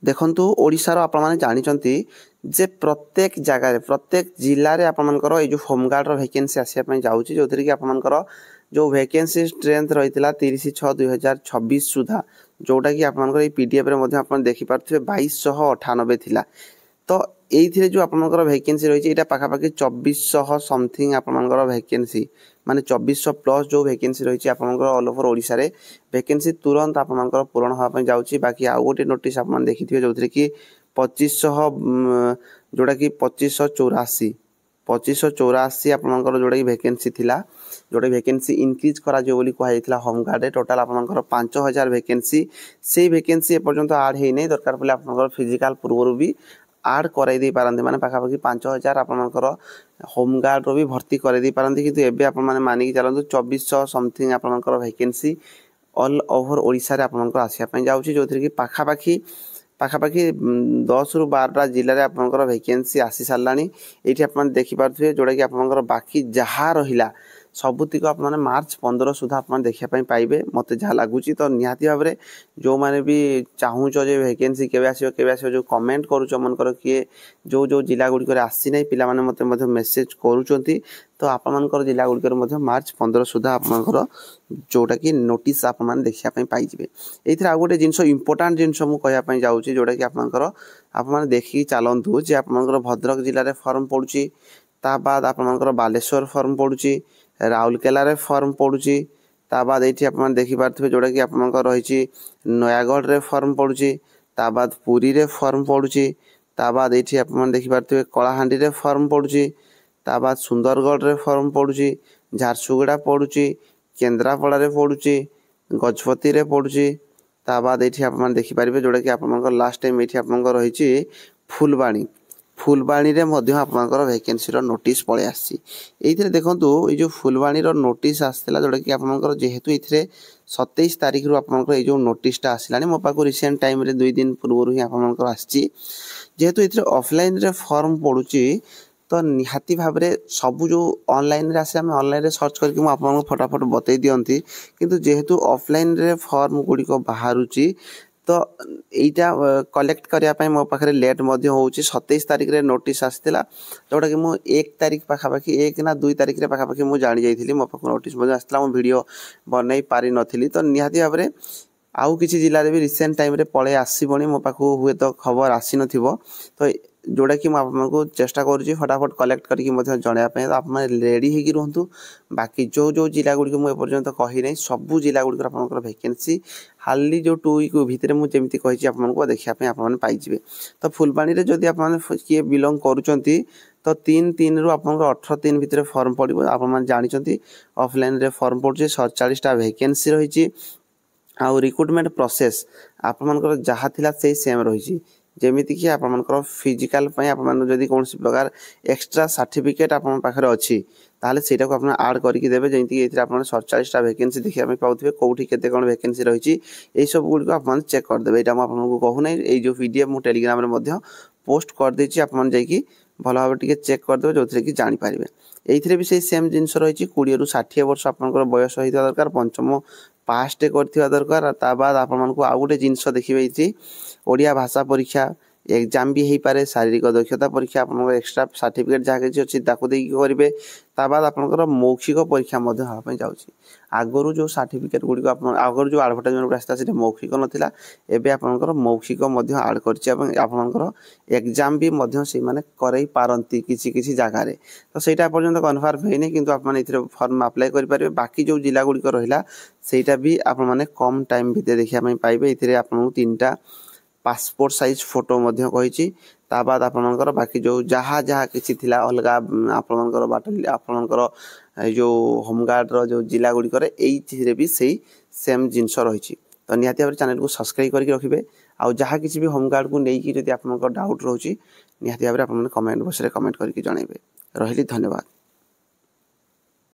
देखंतु ओडिसा रो आपण माने जानिचंती जे प्रत्येक जगह प्रत्येक जिल्ला रे आपण मानकर ए जो होमगार्ड रो वैकेंसी आसिया पय जाउची जोथरि कि आपण मानकर जो वैकेंसी स्ट्रेंथ रहितला 30/6/2026 सुधा जोटा कि आपण मानकर ए पीडीएफ रे मध्ये आपण देखि पारथिबे 2298 थिला। तो एइथिरे जो आपण मानकर वैकेंसी रहिची एटा पाखा पाखी 2400 समथिंग आपण मानकर वैकेंसी माने 2400 प्लस जो वैकेंसी रहिची आपण मानकर ऑल ओवर ओडिसा रे वैकेंसी तुरंत आपण मानकर पूर्ण होआ पय जाउची। बाकी आ गोटे नोटिस आपण देखिथिबे जोथरि कि 2500 जोटा कि 2584 आपण मानकर जोटा कि वैकेंसी थिला जोटा वैकेंसी इंक्रीज करा जो बोली कहै थिला होमगार्ड रे टोटल आपण मानकर 5000 वैकेंसी से वैकेंसी ए पर्यंत ऐड हे नै दरकार पले आपण मानकर फिजिकल पूर्वरु भी ऐड कराई दे पारंती माने पाखा पाखी 5000 आपण मानकर होमगार्ड रो भी भर्ती कराई दे पारंती किंतु एबे आपण माने मानि कि चलंतु 2400 समथिंग आपण मानकर वैकेंसी ऑल ओवर ओडिसा रे आपण मानकर आसिया पय जाउची जोथरि कि पाखा पाखी 10 रु 12 जिल्ला रे आपण मानकर वैकेंसी आसी सारलानी। एठी आपण देखि पारथुए जोडा कि आपण मानकर बाकी जहा रहिला सबुतिक आप माने मार्च 15 सुधा आप देखिया पय पाइबे मते जहा लागुची। तो निहाती भाबरे जो माने भी चाहू छ जे वैकेंसी केबे आसीबो जो कमेंट करूछ मनकर कि जो जिला गुडी करे आसी नै पिला माने मते मधे मेसेज करूचंती। तो आप मानकर जिला गुडी करे मधे मार्च 15 सुधा आप मानकर जोटा कि नोटिस आप माने देखिया पय पाइ जिवे। एथिरा आ गोटे जिंसो इंपोर्टेंट जिंसो मु कहया पय जाउची जोटा कि आप माने देखि चालंतु जे आप मानकर भद्रक जिल्ला रे फॉर्म पडुची ता बाद आप मानकर बालेश्वर फॉर्म पडुची राउरकेला रे फॉर्म पडुची ता बाद एठी आपण देखि पारथबे जोडा कि आपनकर रहिची नयागढ़ रे फॉर्म पडुची ता बाद पुरी रे फॉर्म पडुची ता बाद एठी आपण देखि पारथबे कलाहांडी रे फॉर्म पडुची ता बाद सुंदरगढ़ रे फॉर्म पडुची झारसुगुड़ा पडुची केंद्रापड़ा रे पडुची गजपति रे पडुची ता बाद एठी आपण देखि पारिबे जोडा कि आपनकर लास्ट टाइम एठी आपनकर रहिची फुलबाणी रे मध्य आपनकर वैकेंसी रो नोटिस पळे आसी। एइथिरे देखंतु ए जो फुलबाणी रो नोटिस आस्थिला जोडा कि आपनकर जेहेतु एथिरे 27 तारिख रु आपनकर ए जो नोटिस टा आसिलानी मो पाको रिसेंट टाइम रे 2 दिन पूर्व ही आपनकर आछि जेहेतु एथिरे ऑफलाइन रे फॉर्म पडुची तो निहाती भाबरे सब जो ऑनलाइन रे आसे हम ऑनलाइन रे सर्च करके मु आपन फटाफट बतै दियंती किंतु जेहेतु ऑफलाइन रे फॉर्म गुडी को बाहरुची तो एटा कलेक्ट करिया पय मो पाखरे लेट मध्ये होउची। 27 तारिख रे नोटिस आस्थिला जोटा कि मु 1 तारिख पाखा पाखी 1 ना 2 तारिख रे पाखा पाखी मु जानि जाइथिली मो पाखो नोटिस मध्ये आस्थिला मु वीडियो बनई पारि नथिली। तो निहाती भाबरे आउ किछि जिल्ला रे भी रिसेंट टाइम रे पळे आसीबोनी मो पाखो हुए तो खबर आसी नथिबो। तो जोड़ा कि आपको चेष्टा करुँची फटाफट कलेक्ट करके जनाया तो आप रेडी होगी रुहतु। बाकी जो जिला गुड़ी मुझे पर्यंत कही ना सबू जिला गुड़ी आप वैकेंसी हाली जो 2 वीक भितर मुझे कही आपको देखापी आपने पाइबे। तो फुलबाणी रे जदि आप किए बिलंग करुँच तो 3 रु आप 18 भितर फॉर्म पड़ो। आप जानते ऑफलाइन रे फॉर्म पड़े 47टा वैकेंसी रही आउ रिक्रुटमेंट प्रोसेस आप जहाँ थिला से सेम रही जेमिति कि आप फिजिकल आप कौन प्रकार एक्स्ट्रा सर्टिफिकेट आप पाखे अच्छी ताले सेटा को आपन ऐड करके देबे जेंति एथि आपन 47टा वैकेंसी देखिया में पाउथिबे कोठी केते कोन वैकेंसी रहिछि एई सब गुडी को आपन चेक कर देबे। एटा हम आपन को कहू नै एई जो पीडीएफ मु टेलीग्राम रे मध्ये पोस्ट कर देछि आपन जाई कि भलो भाबे टिके चेक कर देबे जोथरे कि जानि पारिबे। एइथिरे भी सेम जिंस रहिछि 20 रु 60 वर्ष आपनकर बयस होइता दरकार पंचम पास टे करथिबा दरकार। ता बाद आपन मन को आ गुटे जिंस देखिबे इति ओडिया भाषा परीक्षा एग्जाम भी हो पारे शारीरिक दक्षता परीक्षा आप एक्स्ट्रा सर्टिफिकेट जहाँ किसी अच्छी ताकू देकी करेंगे। ता बाद आपनकर मौखिक परीक्षा जाऊँगी आगु जो सर्टिफिकेट गुड़ी आगु जो एडवर्टाइजमेंट आसता से मौखिक नाला एवं आपनकर मौखिक आड कर एग्जाम भी से माने करई पारंती किसी किसी जगार तो सहीटा पर्यंत कन्फर्म है कि आप फॉर्म अप्लाई करेंगे। बाकी जो जिला गुड़िक रहा सेटा भी आप कम टाइम भितर देखा पाइबे। ये आपको 3टा पासपोर्ट साइज फोटो मध्य कही ता बाद आपनकर बाकी जो जहाँ जहाँ किसी थिला अलग आपनकर बाटली आपनकर जो होमगार्ड रो जो जिला गुड़ी करे एई भी सही सेम जिंस रही। तो निहाती भाव चैनल को सब्सक्राइब करके रखिए आउ जहाँ किसी भी होमगार्ड को लेकिन जब आपनकर डाउट रोची निहाती भाव आपन कमेंट बॉक्स रे कमेंट करके जणाइबे। रहिली धन्यवाद।